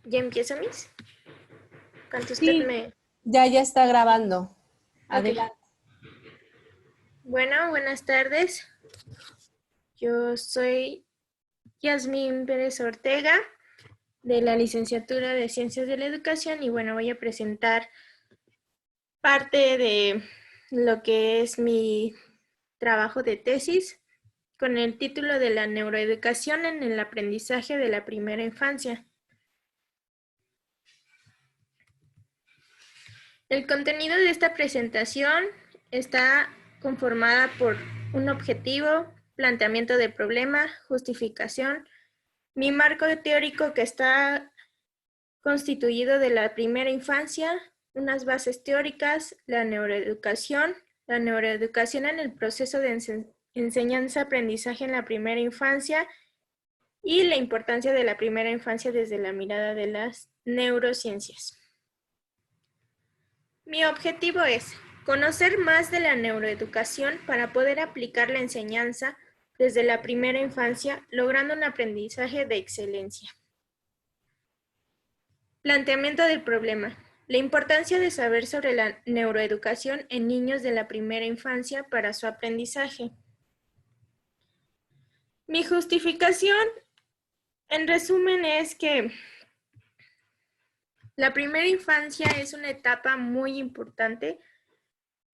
¿Ya empiezo, Miss? ¿Cuánto usted Sí, me...? ya está grabando. Ok. Adelante. Bueno, buenas tardes. Yo soy Yasmín Pérez Ortega, de la Licenciatura de Ciencias de la Educación, y bueno, voy a presentar parte de lo que es mi trabajo de tesis con el título de la neuroeducación en el aprendizaje de la primera infancia. El contenido de esta presentación está conformada por un objetivo, planteamiento de problema, justificación, mi marco teórico que está constituido de la primera infancia, unas bases teóricas, la neuroeducación en el proceso de enseñanza-aprendizaje en la primera infancia y la importancia de la primera infancia desde la mirada de las neurociencias. Mi objetivo es conocer más de la neuroeducación para poder aplicar la enseñanza desde la primera infancia, logrando un aprendizaje de excelencia. Planteamiento del problema. La importancia de saber sobre la neuroeducación en niños de la primera infancia para su aprendizaje. Mi justificación, en resumen, es que la primera infancia es una etapa muy importante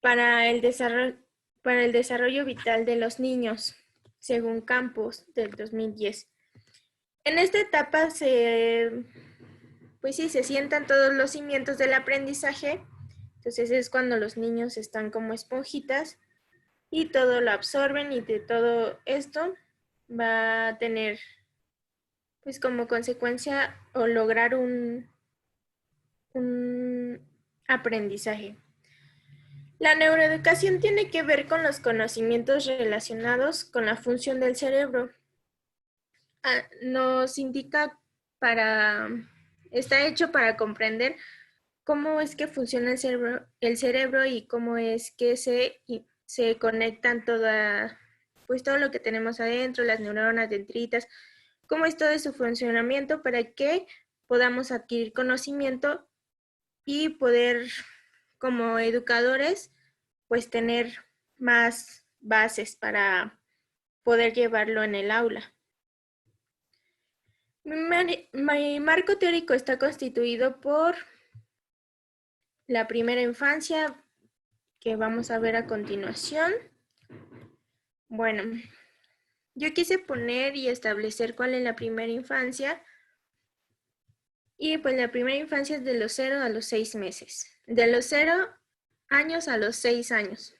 para el desarrollo vital de los niños, según Campos del 2010. En esta etapa pues sí, se sientan todos los cimientos del aprendizaje, entonces es cuando los niños están como esponjitas y todo lo absorben, y de todo esto va a tener pues como consecuencia o lograr un aprendizaje. La neuroeducación tiene que ver con los conocimientos relacionados con la función del cerebro. Nos indica para, está hecho para comprender cómo es que funciona el cerebro y cómo es que se conectan pues todo lo que tenemos adentro, las neuronas, dendritas, cómo es todo su funcionamiento para que podamos adquirir conocimiento y poder, como educadores, pues tener más bases para poder llevarlo en el aula. Mi marco teórico está constituido por la primera infancia, que vamos a ver a continuación. Bueno, yo quise poner y establecer cuál es la primera infancia, y pues la primera infancia es de los 0 a los 6 meses, de los 0 años a los 6 años.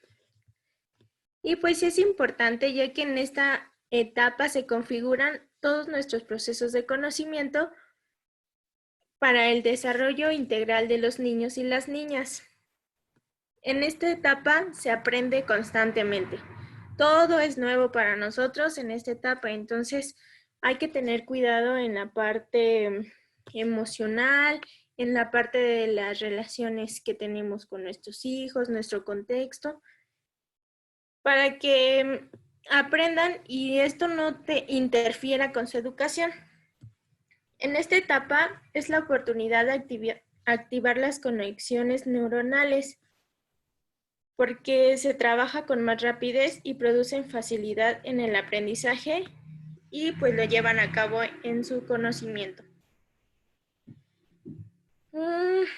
Y pues es importante ya que en esta etapa se configuran todos nuestros procesos de conocimiento para el desarrollo integral de los niños y las niñas. En esta etapa se aprende constantemente. Todo es nuevo para nosotros en esta etapa, entonces hay que tener cuidado en la parte emocional, en la parte de las relaciones que tenemos con nuestros hijos, nuestro contexto, para que aprendan y esto no te interfiera con su educación. En esta etapa es la oportunidad de activar las conexiones neuronales, porque se trabaja con más rapidez y producen facilidad en el aprendizaje y pues lo llevan a cabo en su conocimiento.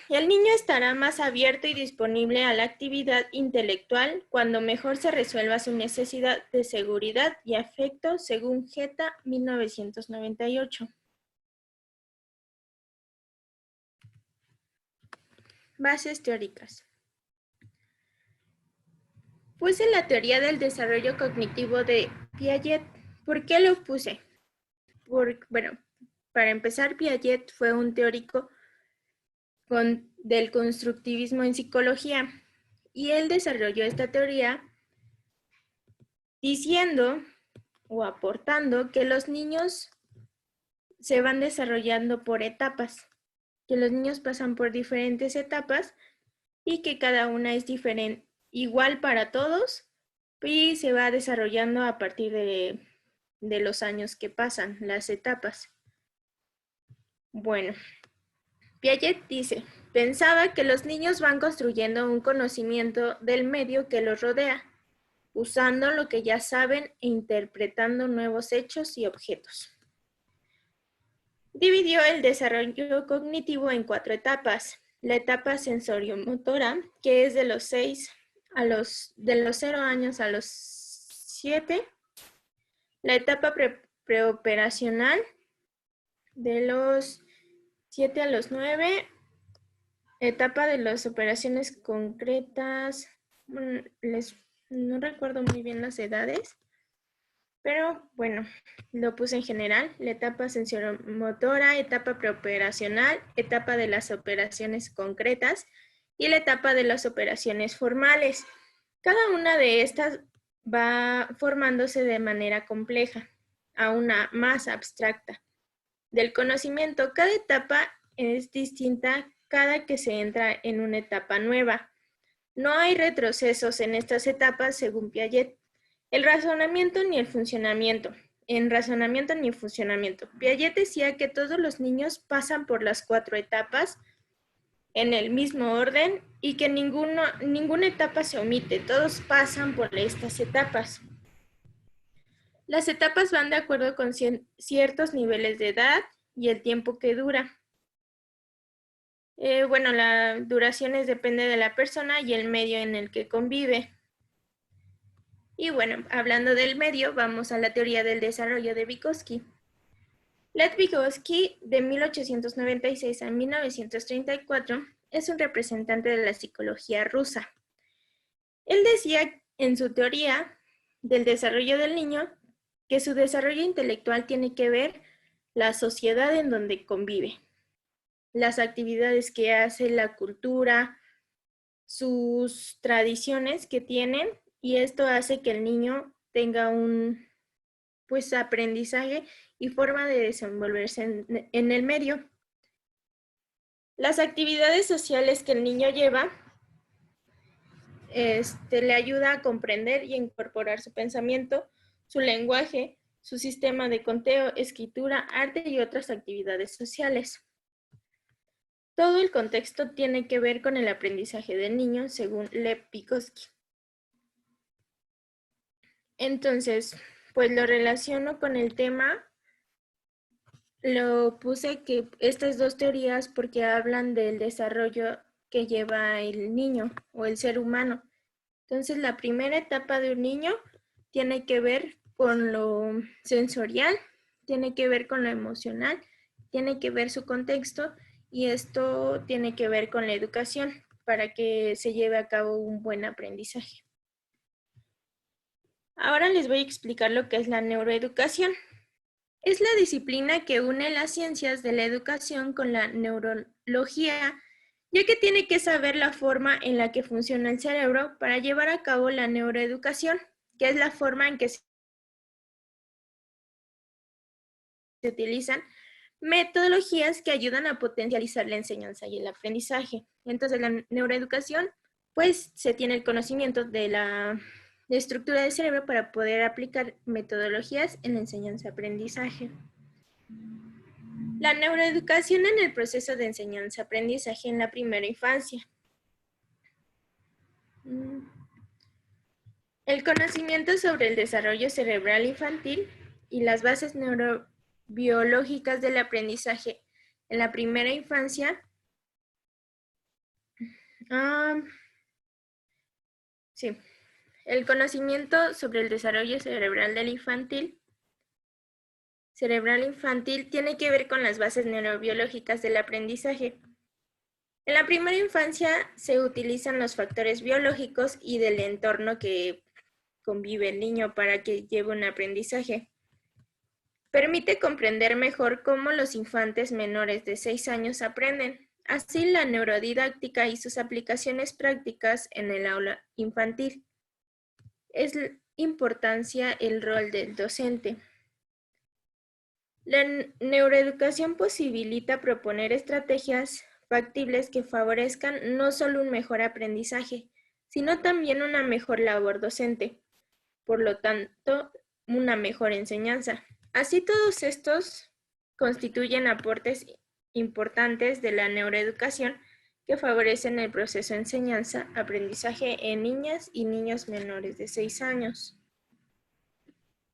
El niño estará más abierto y disponible a la actividad intelectual cuando mejor se resuelva su necesidad de seguridad y afecto, según Geta 1998. Bases teóricas. Puse la teoría del desarrollo cognitivo de Piaget. ¿Por qué lo puse? Bueno, para empezar, Piaget fue un teórico del constructivismo en psicología, y él desarrolló esta teoría diciendo o aportando que los niños se van desarrollando por etapas, que los niños pasan por diferentes etapas y que cada una es diferente, igual para todos, y se va desarrollando a partir de los años que pasan, las etapas. Bueno, Piaget dice, pensaba que los niños van construyendo un conocimiento del medio que los rodea, usando lo que ya saben e interpretando nuevos hechos y objetos. Dividió el desarrollo cognitivo en 4 etapas. La etapa sensoriomotora, que es de los 0 años a los 7. La etapa preoperacional, de los 7 a los 9. Etapa de las operaciones concretas. No recuerdo muy bien las edades, pero bueno, lo puse en general. La etapa sensorimotora, etapa preoperacional, etapa de las operaciones concretas y la etapa de las operaciones formales. Cada una de estas va formándose de manera compleja a una más abstracta. Del conocimiento, cada etapa es distinta cada que se entra en una etapa nueva. No hay retrocesos en estas etapas según Piaget. El razonamiento ni el funcionamiento. En razonamiento ni funcionamiento. Piaget decía que todos los niños pasan por las 4 etapas en el mismo orden y que ninguna etapa se omite. Todos pasan por estas etapas. Las etapas van de acuerdo con ciertos niveles de edad y el tiempo que dura. Bueno, la duración depende de la persona y el medio en el que convive. Y bueno, hablando del medio, vamos a la teoría del desarrollo de Vygotsky. Lev Vygotsky, de 1896 a 1934, es un representante de la psicología rusa. Él decía en su teoría del desarrollo del niño que su desarrollo intelectual tiene que ver la sociedad en donde convive, las actividades que hace, la cultura, sus tradiciones que tienen, y esto hace que el niño tenga un aprendizaje y forma de desenvolverse en el medio. Las actividades sociales que el niño lleva le ayuda a comprender y a incorporar su pensamiento, su lenguaje, su sistema de conteo, escritura, arte y otras actividades sociales. Todo el contexto tiene que ver con el aprendizaje del niño, según Lev Vygotsky. Entonces, pues lo relaciono con el tema. Lo puse que estas 2 teorías porque hablan del desarrollo que lleva el niño o el ser humano. Entonces, la primera etapa de un niño tiene que ver con lo sensorial, tiene que ver con lo emocional, tiene que ver su contexto y esto tiene que ver con la educación para que se lleve a cabo un buen aprendizaje. Ahora les voy a explicar lo que es la neuroeducación. Es la disciplina que une las ciencias de la educación con la neurología, ya que tiene que saber la forma en la que funciona el cerebro para llevar a cabo la neuroeducación, que es la forma en que se utilizan metodologías que ayudan a potencializar la enseñanza y el aprendizaje. Entonces, la neuroeducación, pues, se tiene el conocimiento de la estructura del cerebro para poder aplicar metodologías en la enseñanza-aprendizaje. La neuroeducación en el proceso de enseñanza-aprendizaje en la primera infancia. El conocimiento sobre el desarrollo cerebral infantil y las bases neurobiológicas del aprendizaje en la primera infancia. Sí. El conocimiento sobre el desarrollo cerebral infantil tiene que ver con las bases neurobiológicas del aprendizaje. En la primera infancia se utilizan los factores biológicos y del entorno que convive el niño para que lleve un aprendizaje. Permite comprender mejor cómo los infantes menores de 6 años aprenden. Así, la neurodidáctica y sus aplicaciones prácticas en el aula infantil. Es importancia el rol del docente. La neuroeducación posibilita proponer estrategias factibles que favorezcan no solo un mejor aprendizaje, sino también una mejor labor docente, por lo tanto, una mejor enseñanza. Así, todos estos constituyen aportes importantes de la neuroeducación que favorecen el proceso de enseñanza-aprendizaje en niñas y niños menores de 6 años.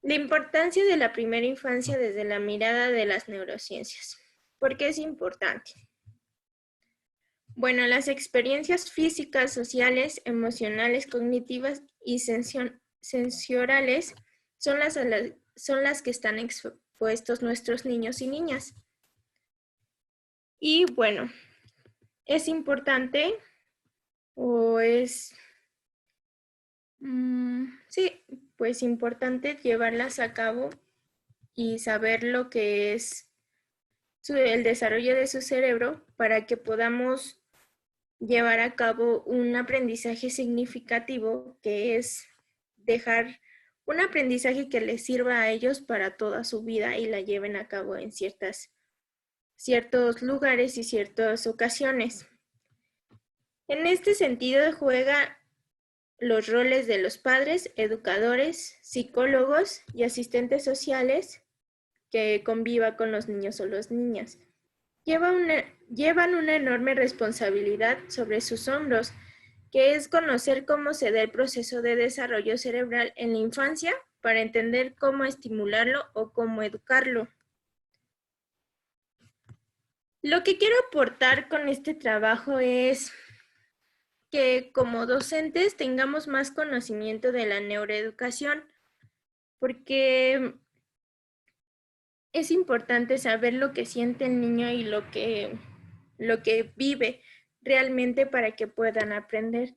La importancia de la primera infancia desde la mirada de las neurociencias. ¿Por qué es importante? Bueno, las experiencias físicas, sociales, emocionales, cognitivas y sensoriales son las que están expuestos nuestros niños y niñas. Y bueno, es importante o es, sí, pues importante llevarlas a cabo y saber lo que es el desarrollo de su cerebro para que podamos llevar a cabo un aprendizaje significativo, que es dejar un aprendizaje que les sirva a ellos para toda su vida y la lleven a cabo en ciertos lugares y ciertas ocasiones. En este sentido juega los roles de los padres, educadores, psicólogos y asistentes sociales que conviva con los niños o las niñas. Llevan una enorme responsabilidad sobre sus hombros, que es conocer cómo se da el proceso de desarrollo cerebral en la infancia para entender cómo estimularlo o cómo educarlo. Lo que quiero aportar con este trabajo es que como docentes tengamos más conocimiento de la neuroeducación, porque es importante saber lo que siente el niño y lo que vive realmente para que puedan aprender.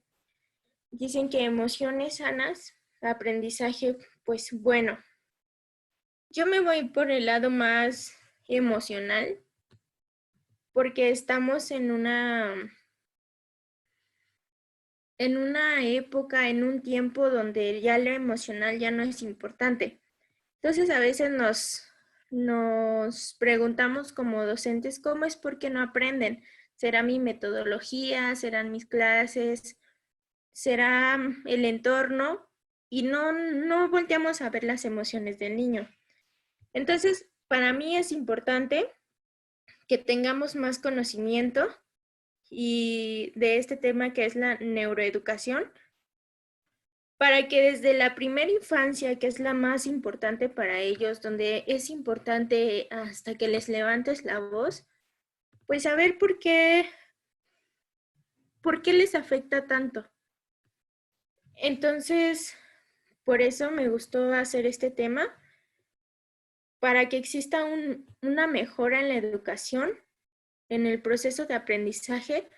Dicen que emociones sanas, aprendizaje, pues bueno. Yo me voy por el lado más emocional, porque estamos en una época, en un tiempo donde ya lo emocional ya no es importante. Entonces a veces nos preguntamos como docentes, ¿cómo es porque no aprenden? ¿Será mi metodología? ¿Serán mis clases? ¿Será el entorno? Y no volteamos a ver las emociones del niño. Entonces, para mí es importante que tengamos más conocimiento y de este tema que es la neuroeducación, para que desde la primera infancia, que es la más importante para ellos, donde es importante hasta que les levantes la voz, pues saber por qué les afecta tanto. Entonces, por eso me gustó hacer este tema, para que exista una mejora en la educación, en el proceso de aprendizaje,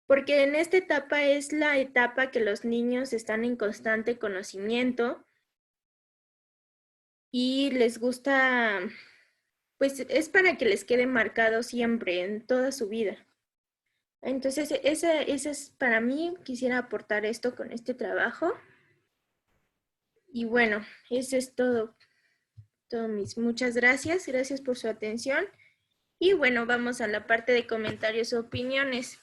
porque en esta etapa es la etapa que los niños están en constante conocimiento y les gusta, pues es para que les quede marcado siempre, en toda su vida. Entonces, esa es para mí, quisiera aportar esto con este trabajo. Y bueno, eso es todo. Muchas gracias. Gracias por su atención. Y bueno, vamos a la parte de comentarios o opiniones.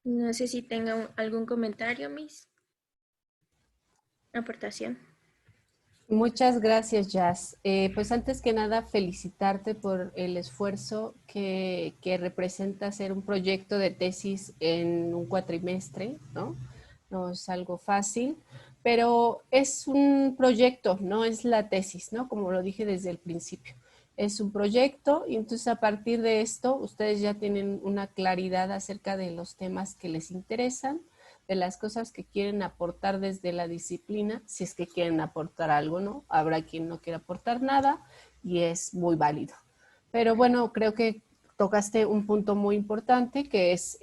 No sé si tenga algún comentario, Miss. Aportación. Muchas gracias, Jazz. Pues antes que nada, felicitarte por el esfuerzo que representa hacer un proyecto de tesis en un cuatrimestre, ¿no? No es algo fácil, pero es un proyecto, no es la tesis, ¿no? Como lo dije desde el principio. Es un proyecto y entonces a partir de esto ustedes ya tienen una claridad acerca de los temas que les interesan, de las cosas que quieren aportar desde la disciplina, si es que quieren aportar algo, ¿no? Habrá quien no quiera aportar nada y es muy válido. Pero bueno, creo que tocaste un punto muy importante, que es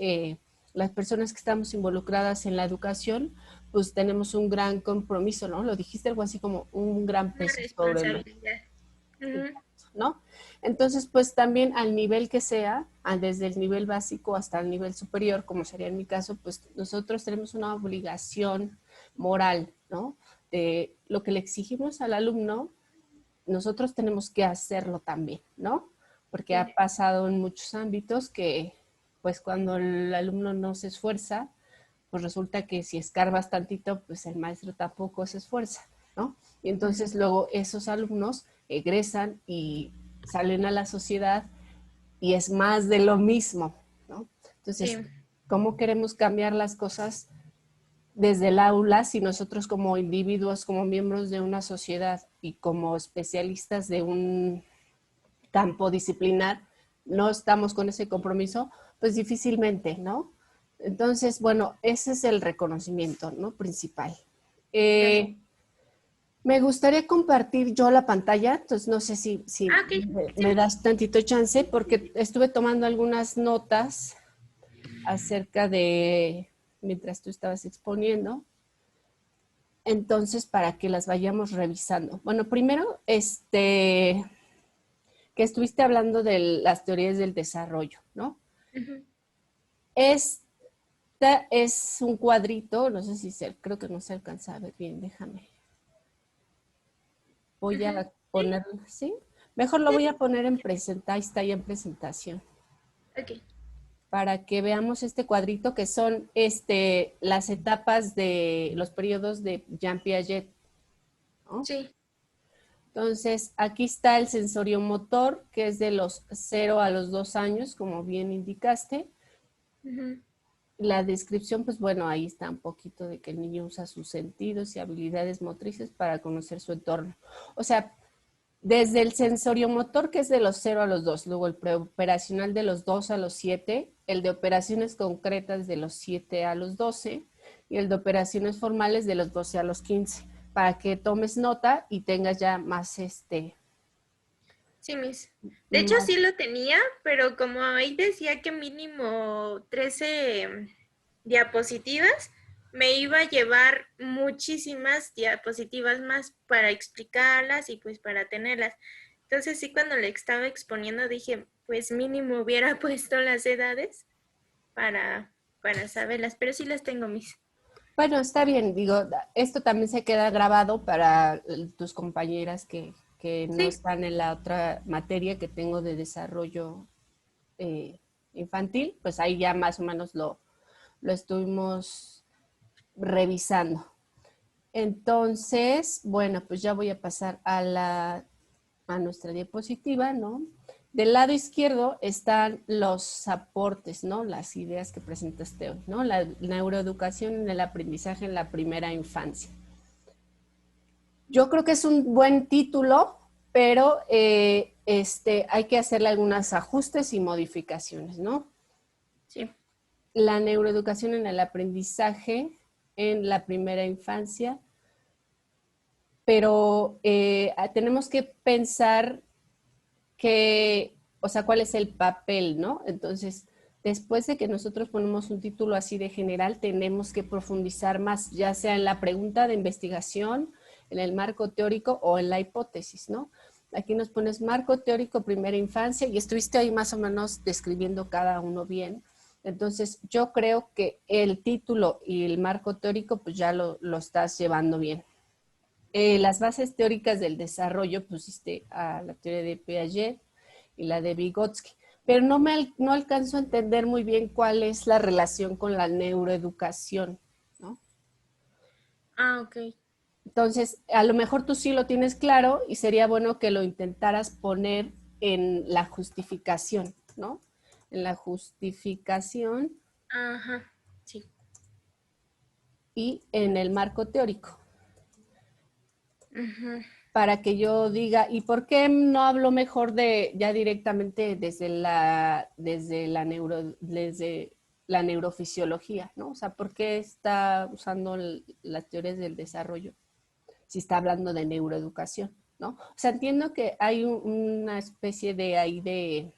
las personas que estamos involucradas en la educación, pues tenemos un gran compromiso, ¿no? Lo dijiste algo así como un gran peso sobre lo, ¿no? Entonces, pues también al nivel que sea, desde el nivel básico hasta el nivel superior, como sería en mi caso, pues nosotros tenemos una obligación moral, ¿no? De lo que le exigimos al alumno, nosotros tenemos que hacerlo también, ¿no? Porque ha pasado en muchos ámbitos que, pues cuando el alumno no se esfuerza, pues resulta que si escarbas tantito, pues el maestro tampoco se esfuerza, ¿no? Y entonces luego esos alumnos egresan y salen a la sociedad y es más de lo mismo, ¿no? Entonces, Sí. ¿cómo queremos cambiar las cosas desde el aula si nosotros como individuos, como miembros de una sociedad y como especialistas de un campo disciplinar, no estamos con ese compromiso? Pues difícilmente, ¿no? Entonces, bueno, ese es el reconocimiento, ¿no? Principal. Claro. Me gustaría compartir yo la pantalla, entonces no sé si Ah, ok. me Sí. das tantito chance, porque estuve tomando algunas notas acerca de, mientras tú estabas exponiendo, entonces para que las vayamos revisando. Bueno, primero, que estuviste hablando de las teorías del desarrollo, ¿no? Ujú. Esta es un cuadrito, no sé si creo que no se alcanza a ver bien, déjame. Voy Ujú. a Sí, ponerlo así. Mejor lo sí. voy a poner en presentación, está ya en presentación, Ok. para que veamos este cuadrito que son las etapas de los periodos de Jean Piaget, ¿no? Sí. Entonces, aquí está el sensorio motor, que es de los 0 a los 2 años, como bien indicaste. Ujú. La descripción, pues bueno, ahí está un poquito de que el niño usa sus sentidos y habilidades motrices para conocer su entorno. O sea, desde el sensorio motor, que es de los 0 a los 2, luego el preoperacional de los 2 a los 7, el de operaciones concretas de los 7 a los 12 y el de operaciones formales de los 12 a los 15, para que tomes nota y tengas ya más Sí, mis. De hecho, más. sí lo tenía, pero como ahí decía que mínimo 13 diapositivas, me iba a llevar muchísimas diapositivas más para explicarlas y pues para tenerlas. Entonces sí, cuando le estaba exponiendo dije, pues mínimo hubiera puesto las edades para, para saberlas, pero sí las tengo, mis. Bueno, está bien, digo, esto también se queda grabado para tus compañeras que no Sí, están en la otra materia que tengo de desarrollo eh, infantil, pues ahí ya más o menos lo estuvimos revisando. Entonces, bueno, pues ya voy a pasar a nuestra diapositiva, ¿no? Del lado izquierdo están los aportes, ¿no? Las ideas que presentaste hoy, ¿no? La neuroeducación en el aprendizaje en la primera infancia. Yo creo que es un buen título, pero hay que hacerle algunos ajustes y modificaciones, ¿no? sí. La neuroeducación en el aprendizaje en la primera infancia, pero tenemos que pensar o sea, cuál es el papel, ¿no? Entonces, después de que nosotros ponemos un título así de general, tenemos que profundizar más, ya sea en la pregunta de investigación, en el marco teórico o en la hipótesis, ¿no? Aquí nos pones marco teórico primera infancia y estuviste ahí más o menos describiendo cada uno bien. Entonces, yo creo que el título y el marco teórico, pues ya lo estás llevando bien. Las bases teóricas del desarrollo, pusiste a la teoría de Piaget y la de Vygotsky, pero no alcanzo a entender muy bien cuál es la relación con la neuroeducación, ¿no? Ah, ok. Entonces, a lo mejor tú sí lo tienes claro y sería bueno que lo intentaras poner en la justificación, ¿no? En la justificación Ajá, sí. y en el marco teórico, Ujú. para que yo diga, ¿y por qué no hablo mejor de ya directamente desde la neurofisiología, ¿no? O sea, ¿por qué está usando las teorías del desarrollo si está hablando de neuroeducación, ¿no? O sea, entiendo que hay una especie de ahí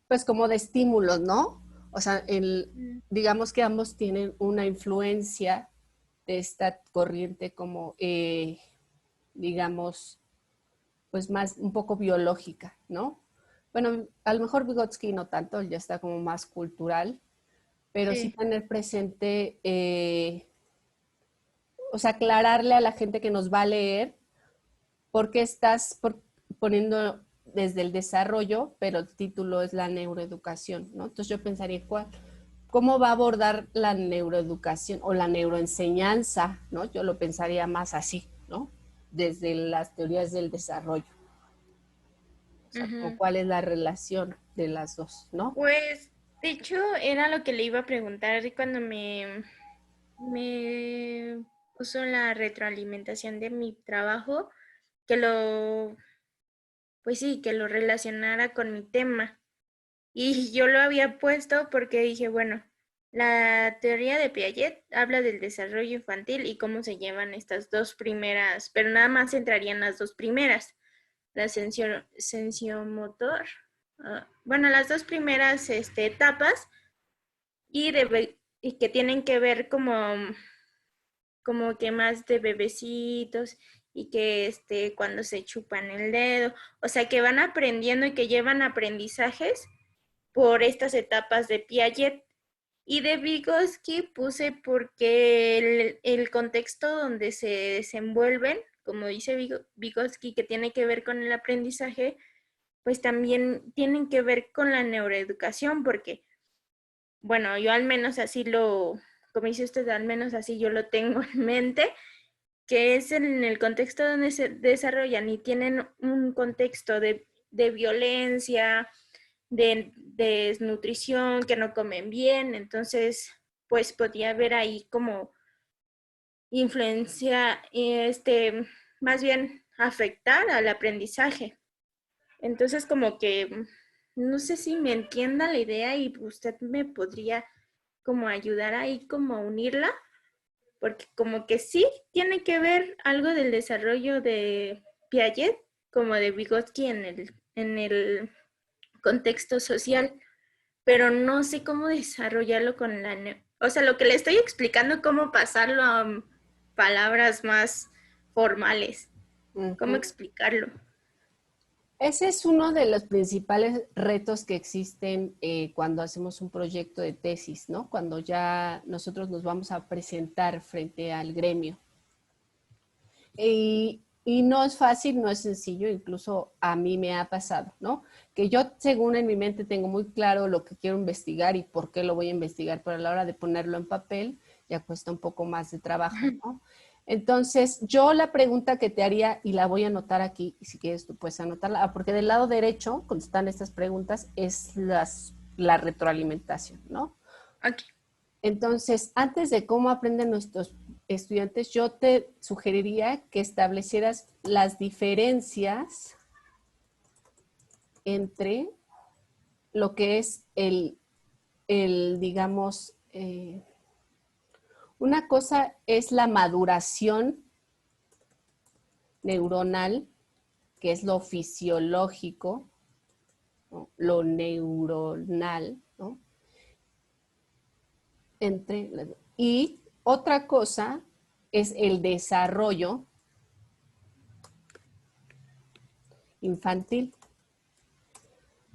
pues como de estímulos, ¿no? O sea, Mm. digamos que ambos tienen una influencia de esta corriente como, digamos, pues más un poco biológica, ¿no? Bueno, a lo mejor Vygotsky no tanto, ya está como más cultural, pero sí Sí. tener presente, o sea, aclararle a la gente que nos va a leer por qué estás poniendo desde el desarrollo, pero el título es la neuroeducación, ¿no? Entonces yo pensaría, ¿cómo va a abordar la neuroeducación o la neuroenseñanza, ¿no? Yo lo pensaría más así, ¿no? Desde las teorías del desarrollo. O sea, Ujú. ¿cuál es la relación de las dos, no? Pues, de hecho, era lo que le iba a preguntar cuando me puso la retroalimentación de mi trabajo, que pues sí, que lo relacionara con mi tema. Y yo lo había puesto porque dije, bueno, la teoría de Piaget habla del desarrollo infantil y cómo se llevan estas dos primeras, pero nada más entrarían las dos primeras, la sensiomotor, bueno, las dos primeras etapas y que tienen que ver como que más de bebecitos y que cuando se chupan el dedo, o sea, que van aprendiendo y que llevan aprendizajes por estas etapas de Piaget. Y de Vygotsky puse porque el contexto donde se desenvuelven, como dice Vygotsky, que tiene que ver con el aprendizaje, pues también tienen que ver con la neuroeducación, porque, bueno, yo al menos como dice usted, al menos así yo lo tengo en mente, que es en el contexto donde se desarrollan y tienen un contexto de violencia, de desnutrición, que no comen bien, entonces pues podía haber ahí como influencia, más bien afectar al aprendizaje. Entonces como que no sé si me entienda la idea y usted me podría como ayudar ahí como a unirla, porque como que sí tiene que ver algo del desarrollo de Piaget como de Vygotsky en el contexto social, pero no sé cómo desarrollarlo con o sea, lo que le estoy explicando, cómo pasarlo a palabras más formales, cómo Ujú. explicarlo. Ese es uno de los principales retos que existen cuando hacemos un proyecto de tesis, ¿no? Cuando ya nosotros nos vamos a presentar frente al gremio. Y no es fácil, no es sencillo, incluso a mí me ha pasado, ¿no? Que yo, según en mi mente, tengo muy claro lo que quiero investigar y por qué lo voy a investigar, pero a la hora de ponerlo en papel ya cuesta un poco más de trabajo, ¿no? Entonces, yo la pregunta que te haría, y la voy a anotar aquí, y si quieres tú puedes anotarla, porque del lado derecho, cuando están estas preguntas, es la retroalimentación, ¿no? Ok. Entonces, antes de cómo aprenden nuestros estudiantes, yo te sugeriría que establecieras las diferencias entre lo que es digamos, una cosa es la maduración neuronal, que es lo fisiológico, ¿no? Lo neuronal, ¿no? Y otra cosa es el desarrollo infantil.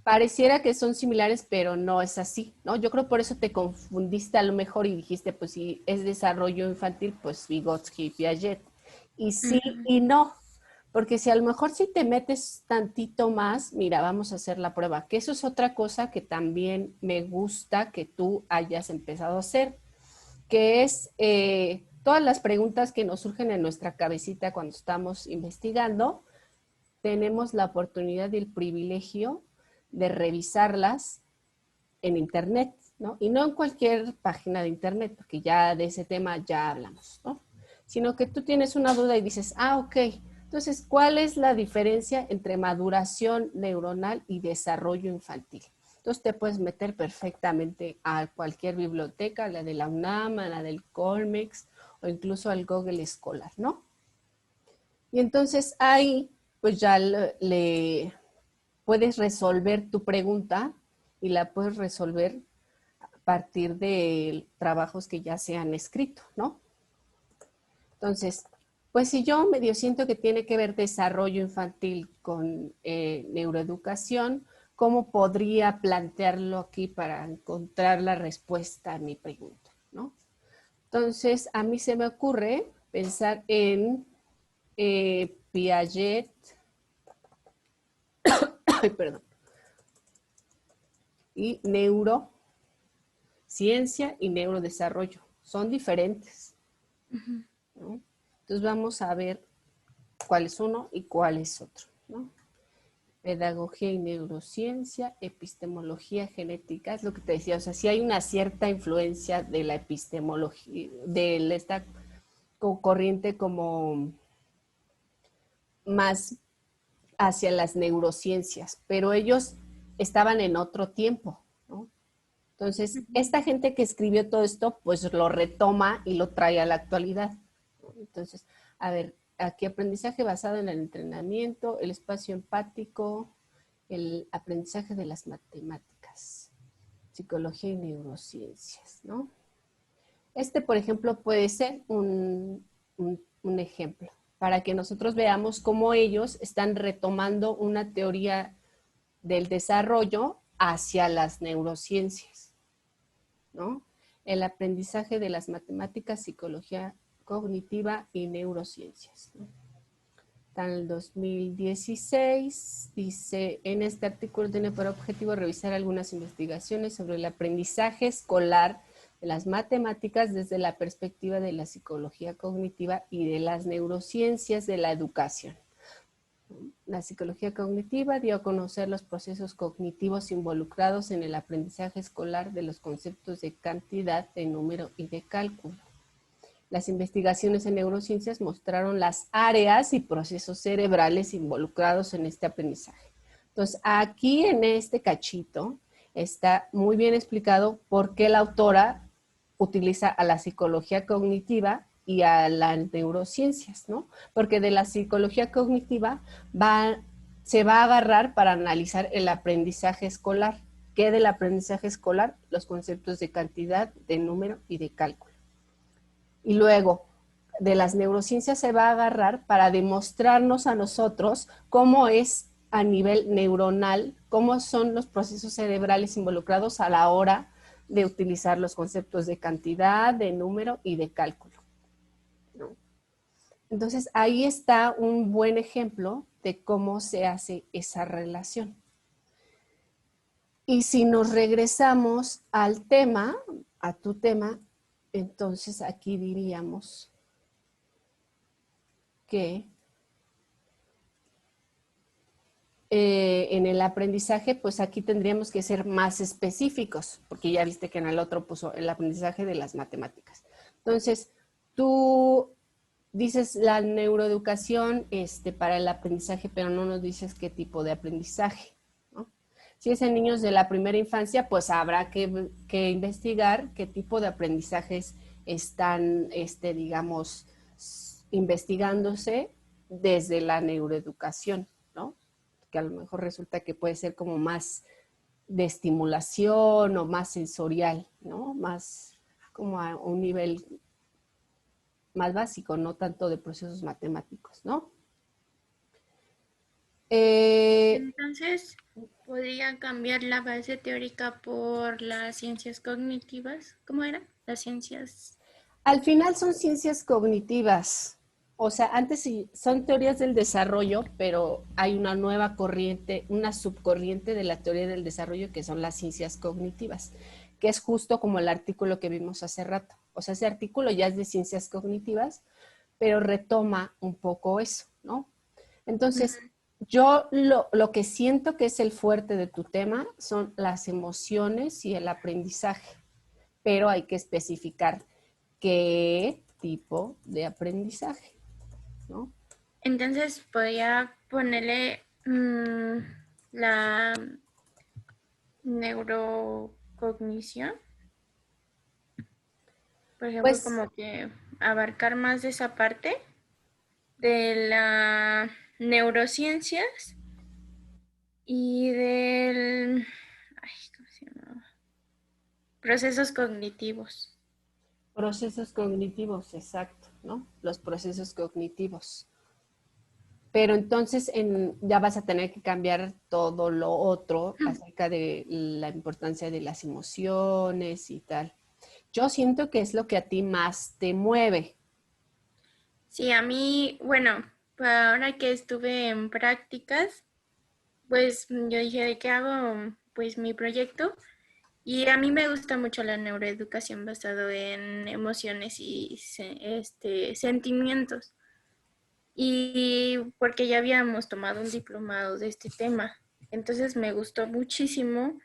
Pareciera que son similares, pero no es así, ¿no? Yo creo por eso te confundiste a lo mejor y dijiste, pues si es desarrollo infantil, pues Vygotsky y Piaget. Y sí Ujú. y no, porque si a lo mejor si te metes tantito más, mira, vamos a hacer la prueba, que eso es otra cosa que también me gusta que tú hayas empezado a hacer, que es todas las preguntas que nos surgen en nuestra cabecita cuando estamos investigando, tenemos la oportunidad y el privilegio de revisarlas en Internet, ¿no? Y no en cualquier página de Internet, porque ya de ese tema ya hablamos, ¿no? Sino que tú tienes una duda y dices, ah, ok, entonces, ¿cuál es la diferencia entre maduración neuronal y desarrollo infantil? Entonces te puedes meter perfectamente a cualquier biblioteca, a la de la UNAM, a la del Colmex o incluso al Google Escolar, ¿no? Y entonces ahí pues ya le puedes resolver tu pregunta y la puedes resolver a partir de trabajos que ya se han escrito, ¿no? Entonces, pues si yo medio siento que tiene que ver desarrollo infantil con neuroeducación, ¿cómo podría plantearlo aquí para encontrar la respuesta a mi pregunta, ¿no? Entonces, a mí se me ocurre pensar en Piaget, ay, perdón, y neurociencia y neurodesarrollo. Son diferentes, Ujú. ¿no? Entonces vamos a ver cuál es uno y cuál es otro, ¿no? Pedagogía y neurociencia, epistemología genética, es lo que te decía, o sea, sí hay una cierta influencia de la epistemología, de esta corriente como más hacia las neurociencias, pero ellos estaban en otro tiempo, ¿no? Entonces, esta gente que escribió todo esto, pues lo retoma y lo trae a la actualidad. Entonces, a ver, aquí aprendizaje basado en el entrenamiento, el espacio empático, el aprendizaje de las matemáticas, psicología y neurociencias, ¿no? Este, por ejemplo, puede ser un ejemplo para que nosotros veamos cómo ellos están retomando una teoría del desarrollo hacia las neurociencias, ¿no? El aprendizaje de las matemáticas, psicología cognitiva y neurociencias, ¿no? Está en el 2016, dice, en este artículo tiene por objetivo revisar algunas investigaciones sobre el aprendizaje escolar de las matemáticas desde la perspectiva de la psicología cognitiva y de las neurociencias de la educación. La psicología cognitiva dio a conocer los procesos cognitivos involucrados en el aprendizaje escolar de los conceptos de cantidad, de número y de cálculo. Las investigaciones en neurociencias mostraron las áreas y procesos cerebrales involucrados en este aprendizaje. Entonces, aquí en este cachito está muy bien explicado por qué la autora utiliza a la psicología cognitiva y a las neurociencias, ¿no? Porque de la psicología cognitiva se va a agarrar para analizar el aprendizaje escolar. ¿Qué del aprendizaje escolar? Los conceptos de cantidad, de número y de cálculo. Y luego, de las neurociencias se va a agarrar para demostrarnos a nosotros cómo es a nivel neuronal, cómo son los procesos cerebrales involucrados a la hora de utilizar los conceptos de cantidad, de número y de cálculo, ¿no? Entonces, ahí está un buen ejemplo de cómo se hace esa relación. Y si nos regresamos al tema, a tu tema, entonces aquí diríamos que en el aprendizaje, pues aquí tendríamos que ser más específicos, porque ya viste que en el otro puso el aprendizaje de las matemáticas. Entonces, tú dices la neuroeducación para el aprendizaje, pero no nos dices qué tipo de aprendizaje, ¿no? Si es en niños de la primera infancia, pues habrá que investigar qué tipo de aprendizajes están, digamos, investigándose desde la neuroeducación, ¿no? Que a lo mejor resulta que puede ser como más de estimulación o más sensorial, ¿no? Más como a un nivel más básico, no tanto de procesos matemáticos, ¿no? Entonces, podría cambiar la base teórica por las ciencias cognitivas. ¿Cómo era? Las ciencias. Al final son ciencias cognitivas. O sea, antes sí son teorías del desarrollo, pero hay una nueva corriente, una subcorriente de la teoría del desarrollo que son las ciencias cognitivas, que es justo como el artículo que vimos hace rato. O sea, ese artículo ya es de ciencias cognitivas, pero retoma un poco eso, ¿no? Entonces, yo lo que siento que es el fuerte de tu tema son las emociones y el aprendizaje, pero hay que especificar qué tipo de aprendizaje, ¿no? Entonces, podría ponerle la neurocognición, por ejemplo, Pues, como que abarcar más de esa parte de la neurociencias y del, ay, ¿cómo se llama? Procesos cognitivos. procesos cognitivos, exacto, ¿no? Los procesos cognitivos. Pero entonces ya vas a tener que cambiar todo lo otro acerca de la importancia de las emociones y tal. Yo siento que es lo que a ti más te mueve. Sí, a mí, bueno, pues ahora que estuve en prácticas, pues yo dije, ¿de qué hago? Pues mi proyecto. Y a mí me gusta mucho la neuroeducación basado en emociones y sentimientos. y porque ya habíamos tomado un diplomado de este tema. Entonces me gustó muchísimo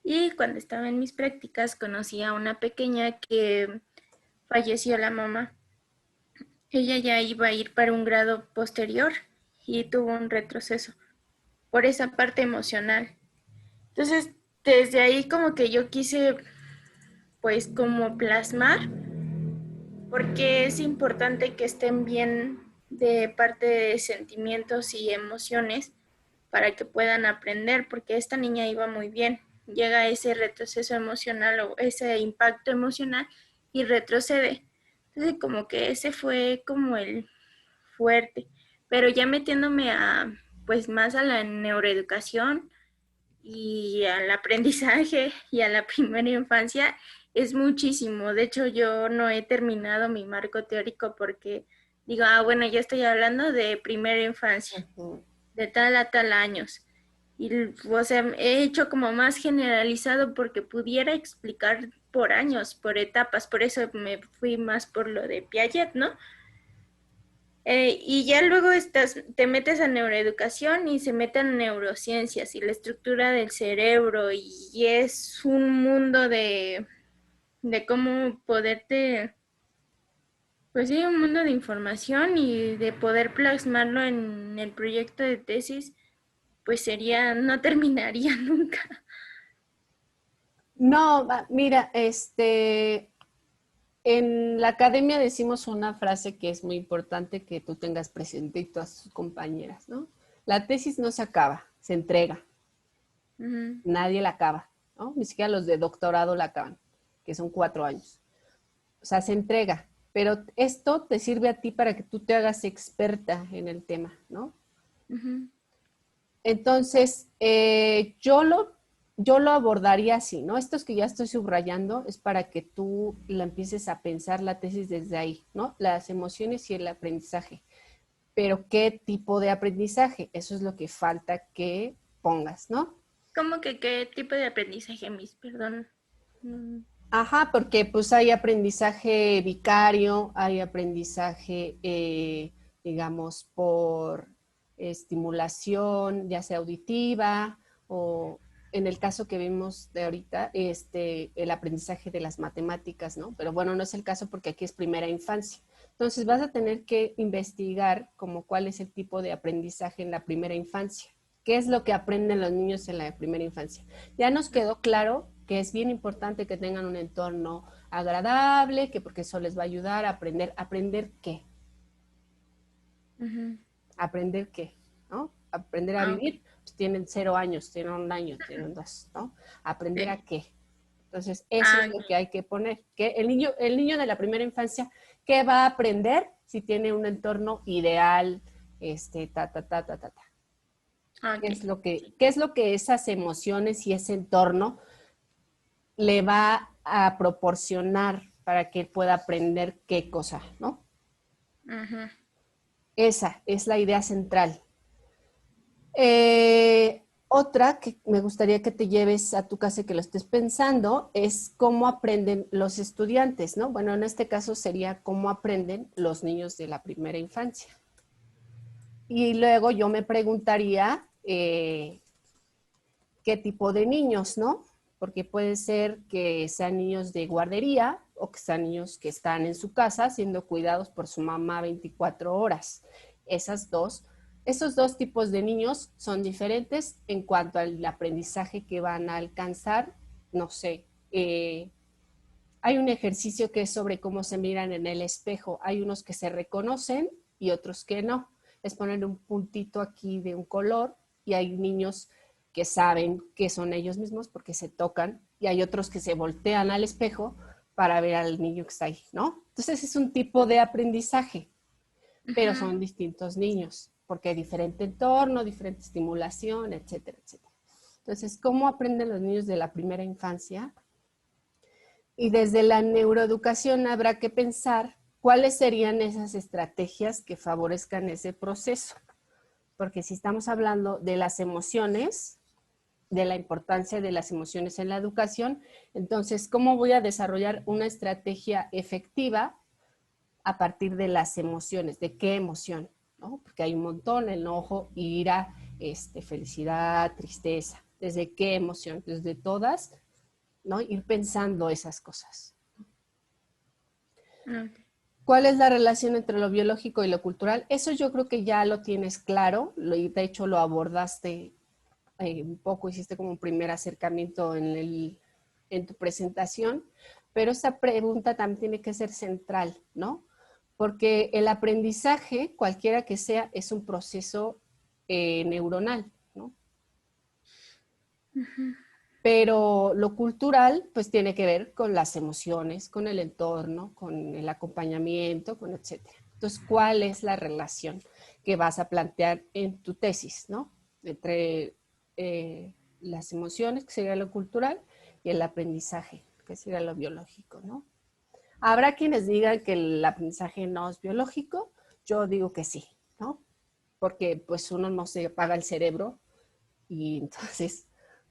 y cuando estaba en mis prácticas conocí a una pequeña que falleció la mamá. Ella ya iba a ir para un grado posterior y tuvo un retroceso por esa parte emocional. Entonces, desde ahí como que yo quise pues como plasmar porque es importante que estén bien de parte de sentimientos y emociones para que puedan aprender, porque esta niña iba muy bien. Llega ese retroceso emocional o ese impacto emocional y retrocede. Entonces, como que ese fue como el fuerte. Pero ya metiéndome a, pues más a la neuroeducación y al aprendizaje y a la primera infancia, es muchísimo. De hecho, yo no he terminado mi marco teórico porque digo, bueno, ya estoy hablando de primera infancia, Ujú. de tal a tal años. Y, o sea, he hecho como más generalizado porque pudiera explicar por años, por etapas. Por eso me fui más por lo de Piaget, ¿no? Y ya luego te metes a neuroeducación y se meten neurociencias y la estructura del cerebro y es un mundo de cómo poderte, pues sí, un mundo de información y de poder plasmarlo en el proyecto de tesis, pues sería, no terminaría nunca. No, mira, en la academia decimos una frase que es muy importante que tú tengas presente y todas tus compañeras, ¿no? La tesis no se acaba, se entrega. Ujú. Nadie la acaba, ¿no? Ni siquiera los de doctorado la acaban, que son 4 años. O sea, se entrega, pero esto te sirve a ti para que tú te hagas experta en el tema, ¿no? Ujú. Entonces, yo lo abordaría así, ¿no? Estos que ya estoy subrayando es para que tú la empieces a pensar la tesis desde ahí, ¿no? Las emociones y el aprendizaje. Pero, ¿qué tipo de aprendizaje? Eso es lo que falta que pongas, ¿no? ¿Cómo que qué tipo de aprendizaje, Miss? Perdón. Ajá, porque pues hay aprendizaje vicario, hay aprendizaje, digamos, por estimulación, ya sea auditiva, o en el caso que vimos de ahorita, el aprendizaje de las matemáticas, ¿no? Pero bueno, no es el caso porque aquí es primera infancia. Entonces vas a tener que investigar como cuál es el tipo de aprendizaje en la primera infancia. ¿Qué es lo que aprenden los niños en la primera infancia? Ya nos quedó claro que es bien importante que tengan un entorno agradable, que porque eso les va a ayudar a aprender. ¿Aprender qué? Ujú. ¿Aprender qué? ¿No? Aprender a Ah, ok. vivir, pues tienen 0 años, tienen 1 año, tienen 2, ¿no? ¿Aprender a Sí. qué? Entonces, eso es Ah, lo que ok. hay que poner. Que el niño de la primera infancia, ¿qué va a aprender si tiene un entorno ideal, ta, ta, ta, ta, ta, ta? Ah, ¿Qué ok. es lo que, Sí. qué es lo que esas emociones y ese entorno le va a proporcionar para que él pueda aprender qué cosa, ¿no? Ujú. Esa es la idea central. Otra que me gustaría que te lleves a tu casa y que lo estés pensando es cómo aprenden los estudiantes, ¿no? Bueno, en este caso sería cómo aprenden los niños de la primera infancia. Y luego yo me preguntaría qué tipo de niños, ¿no? Porque puede ser que sean niños de guardería o que sean niños que están en su casa siendo cuidados por su mamá 24 horas. Esos dos tipos de niños son diferentes en cuanto al aprendizaje que van a alcanzar. No sé, hay un ejercicio que es sobre cómo se miran en el espejo. Hay unos que se reconocen y otros que no. Es poner un puntito aquí de un color y hay niños que saben que son ellos mismos porque se tocan y hay otros que se voltean al espejo para ver al niño que está ahí, ¿no? Entonces es un tipo de aprendizaje, pero Ujú. son distintos niños porque hay diferente entorno, diferente estimulación, etcétera, etcétera. Entonces, ¿cómo aprenden los niños de la primera infancia? Y desde la neuroeducación habrá que pensar cuáles serían esas estrategias que favorezcan ese proceso. Porque si estamos hablando de las emociones, de la importancia de las emociones en la educación, entonces, ¿cómo voy a desarrollar una estrategia efectiva a partir de las emociones? ¿De qué emoción? ¿no? Porque hay un montón: enojo, ira, felicidad, tristeza. ¿Desde qué emoción? Desde todas, ¿no? Ir pensando esas cosas. Ok. ¿Cuál es la relación entre lo biológico y lo cultural? Eso yo creo que ya lo tienes claro, de hecho lo abordaste un poco, hiciste como un primer acercamiento en tu presentación, pero esta pregunta también tiene que ser central, ¿no? Porque el aprendizaje, cualquiera que sea, es un proceso neuronal, ¿no? Ujú. Pero lo cultural, pues tiene que ver con las emociones, con el entorno, con el acompañamiento, con etcétera. Entonces, ¿cuál es la relación que vas a plantear en tu tesis, ¿no? Entre las emociones, que sería lo cultural, y el aprendizaje, que sería lo biológico, ¿no? Habrá quienes digan que el aprendizaje no es biológico, yo digo que sí, ¿no? Porque pues uno no se apaga el cerebro y entonces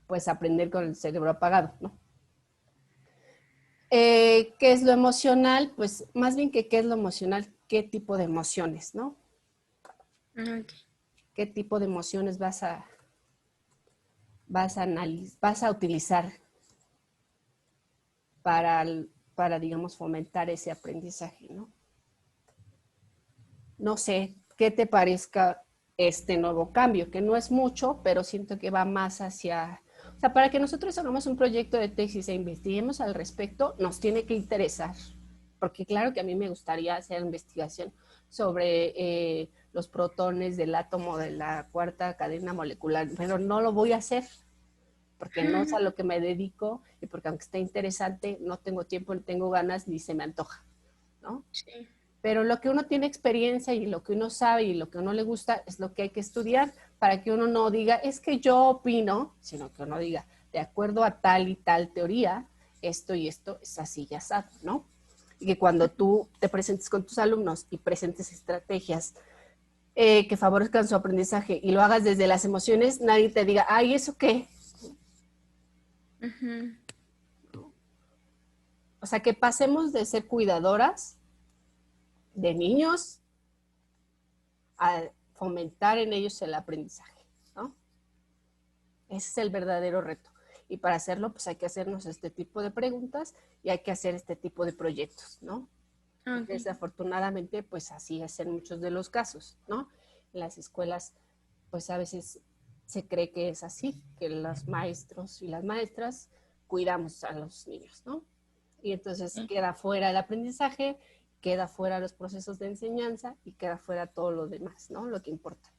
pues aprender con el cerebro apagado, ¿no? ¿Qué es lo emocional? Pues más bien que qué es lo emocional, qué tipo de emociones, ¿no? Ok. ¿Qué tipo de emociones vas a utilizar para, para, digamos, fomentar ese aprendizaje, ¿no? No sé, ¿qué te parezca este nuevo cambio? Que no es mucho, pero siento que va más hacia... O sea, para que nosotros hagamos un proyecto de tesis e investiguemos al respecto, nos tiene que interesar. Porque claro que a mí me gustaría hacer investigación sobre los protones del átomo de la cuarta cadena molecular, pero no lo voy a hacer porque no es a lo que me dedico y porque aunque esté interesante, no tengo tiempo, no tengo ganas ni se me antoja, ¿no? Sí. Pero lo que uno tiene experiencia y lo que uno sabe y lo que uno le gusta es lo que hay que estudiar para que uno no diga, es que yo opino, sino que uno diga, de acuerdo a tal y tal teoría, esto y esto es así ya sabe, ¿no? Y que cuando tú te presentes con tus alumnos y presentes estrategias que favorezcan su aprendizaje y lo hagas desde las emociones, nadie te diga, ay, ¿eso qué? Ujú. O sea, que pasemos de ser cuidadoras de niños a fomentar en ellos el aprendizaje, ¿no? Ese es el verdadero reto. Y para hacerlo, pues hay que hacernos este tipo de preguntas y hay que hacer este tipo de proyectos, ¿no? Porque Ok. desafortunadamente, pues así es en muchos de los casos, ¿no? En las escuelas, pues a veces se cree que es así, que los maestros y las maestras cuidamos a los niños, ¿no? Y entonces Sí. queda fuera el aprendizaje, queda fuera los procesos de enseñanza y queda fuera todo lo demás, ¿no? Lo que importa.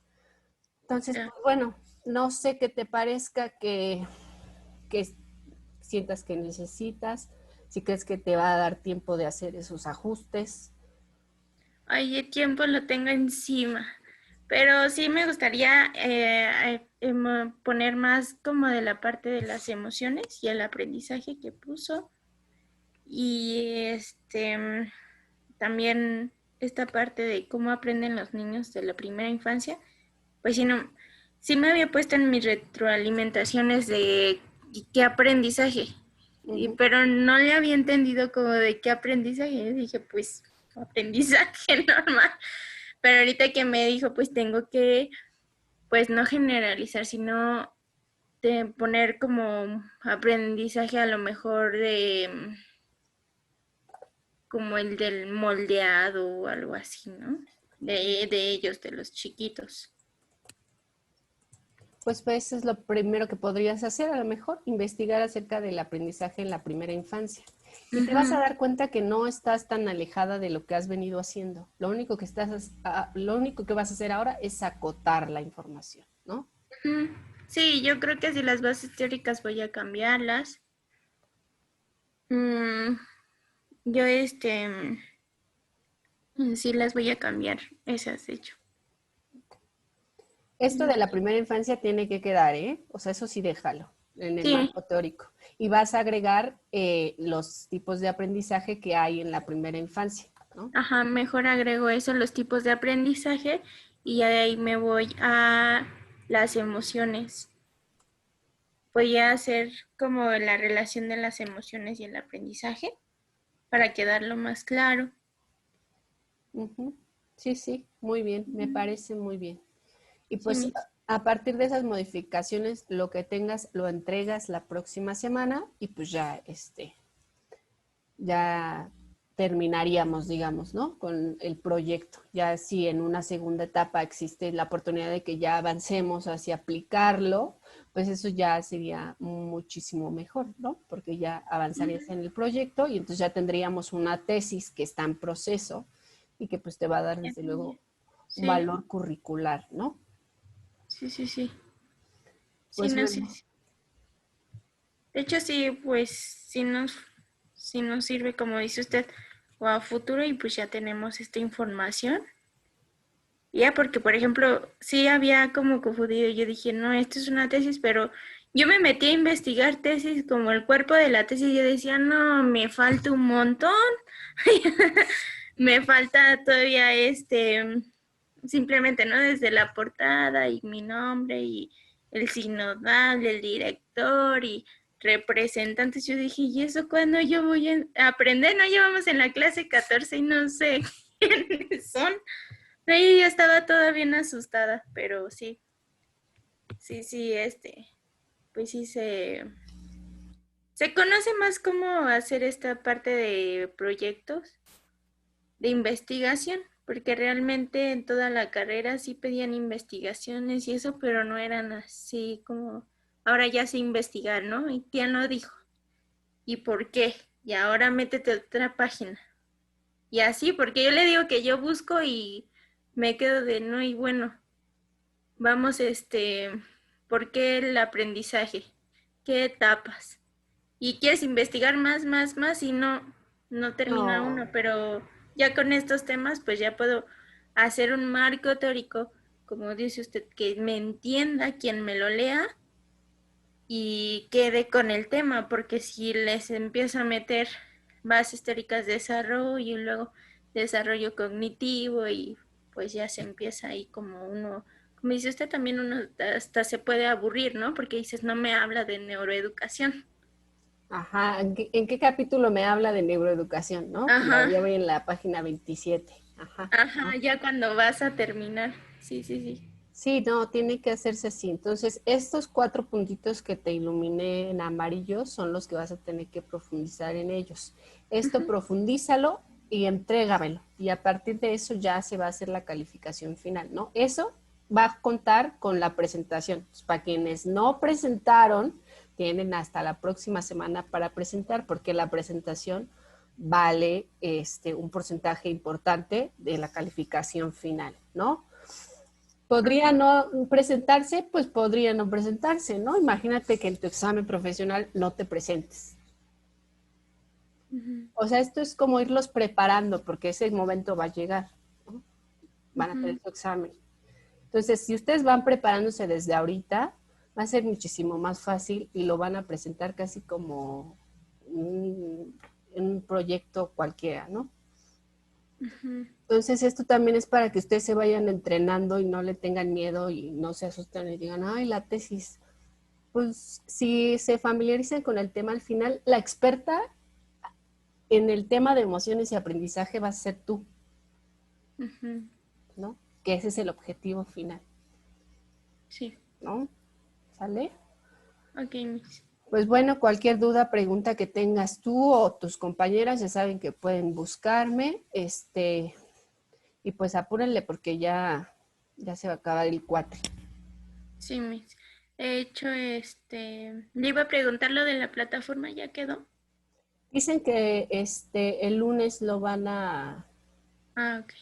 Entonces, Ah. pues bueno, no sé qué te parezca que sientas que necesitas, si crees que te va a dar tiempo de hacer esos ajustes. Ay, el tiempo lo tengo encima. Pero sí me gustaría poner más como de la parte de las emociones y el aprendizaje que puso. Y también esta parte de cómo aprenden los niños de la primera infancia. Pues sí, no, sí me había puesto en mis retroalimentaciones de qué aprendizaje, Ujú. pero no le había entendido como de qué aprendizaje. Dije, pues aprendizaje normal. Pero ahorita que me dijo, pues tengo que, pues no generalizar, sino de poner como aprendizaje a lo mejor de como el del moldeado o algo así, ¿no? De ellos, de los chiquitos. Pues eso es lo primero que podrías hacer, a lo mejor, investigar acerca del aprendizaje en la primera infancia. Y te vas a Ujú. dar cuenta que no estás tan alejada de lo que has venido haciendo. Lo único que vas a hacer ahora es acotar la información, ¿no? Ujú. Sí, yo creo que si las bases teóricas voy a cambiarlas. Mm, yo sí las voy a cambiar, esas de hecho. Esto Mm. de la primera infancia tiene que quedar, ¿eh? O sea, eso sí déjalo en el Sí, marco teórico. Y vas a agregar los tipos de aprendizaje que hay en la primera infancia, ¿no? ajá, mejor agrego eso, los tipos de aprendizaje y de ahí me voy a las emociones. Voy a hacer como la relación de las emociones y el aprendizaje para quedarlo más claro. Ujú. Sí, sí, muy bien, me parece muy bien. Y Sí, pues Miss. a partir de esas modificaciones, lo que tengas lo entregas la próxima semana y pues ya, ya terminaríamos, digamos, ¿no? Con el proyecto. Ya si en una segunda etapa existe la oportunidad de que ya avancemos hacia aplicarlo, pues eso ya sería muchísimo mejor, ¿no? Porque ya avanzarías en el proyecto y entonces ya tendríamos una tesis que está en proceso y que pues te va a dar desde luego un Sí, valor curricular, ¿no? sí, sí, sí. Sí, Pues no, sí, bueno, sí. De hecho, sí, pues sí nos sirve, como dice usted, o a futuro y pues ya tenemos esta información. Ya, porque por ejemplo, sí había como confundido, yo dije, no, esto es una tesis, pero yo me metí a investigar tesis como el cuerpo de la tesis, y yo decía, no, me falta un montón, me falta todavía simplemente, ¿no? Desde la portada y mi nombre y el sinodal, el director y representantes, yo dije, ¿y eso cuándo yo voy a aprender? No llevamos en la clase 14 y no sé quiénes son. No, yo ya estaba toda bien asustada, pero sí, sí, sí, pues sí se conoce más cómo hacer esta parte de proyectos de investigación, porque realmente en toda la carrera sí pedían investigaciones y eso, pero no eran así como, ahora ya sé investigar, ¿no? Y ya no dijo, ¿y por qué? Y ahora métete a otra página. Y así, porque yo le digo que yo busco y me quedo de no, y bueno, vamos, ¿por qué el aprendizaje? ¿Qué etapas? Y quieres investigar más, más, más y no termina no, uno, pero ya con estos temas pues ya puedo hacer un marco teórico, como dice usted, que me entienda quien me lo lea y quede con el tema, porque si les empiezo a meter bases teóricas de desarrollo y luego desarrollo cognitivo y pues ya se empieza ahí como uno, como dice usted, también uno hasta se puede aburrir, ¿no? Porque dices, no me habla de neuroeducación. ajá, en qué capítulo me habla de neuroeducación, no? Ajá, Ya voy en la página 27. Ajá. ajá, ya cuando vas a terminar. Sí, sí, sí. Sí, no, tiene que hacerse así. Entonces, estos 4 puntitos que te iluminé en amarillo son los que vas a tener que profundizar en ellos. Esto Ujú, profundízalo y entrégamelo. Y a partir de eso ya se va a hacer la calificación final, ¿no? Eso va a contar con la presentación. Pues, para quienes no presentaron, tienen hasta la próxima semana para presentar, porque la presentación vale un porcentaje importante de la calificación final, ¿no? Podría ajá, no presentarse, pues podría no presentarse, ¿no? Imagínate que en tu examen profesional no te presentes. ujú, O sea, esto es como irlos preparando porque ese momento va a llegar, ¿no? Van a tener ujú. su examen. Entonces, si ustedes van preparándose desde ahorita, va a ser muchísimo más fácil y lo van a presentar casi como un proyecto cualquiera, ¿no? Ujú, Entonces, esto también es para que ustedes se vayan entrenando y no le tengan miedo y no se asusten y digan, ay, la tesis. Pues si se familiarizan con el tema al final, la experta en el tema de emociones y aprendizaje va a ser tú, ujú. ¿no? Que ese es el objetivo final, Sí, ¿no? ¿Sale? ok, Miss. Pues bueno, cualquier duda, pregunta que tengas tú o tus compañeras, ya saben que pueden buscarme, y pues apúrenle porque ya se va a acabar el cuatri. Sí, Miss. De hecho, le iba a preguntar lo de la plataforma, ¿ya quedó? Dicen que el lunes lo Ah, ok.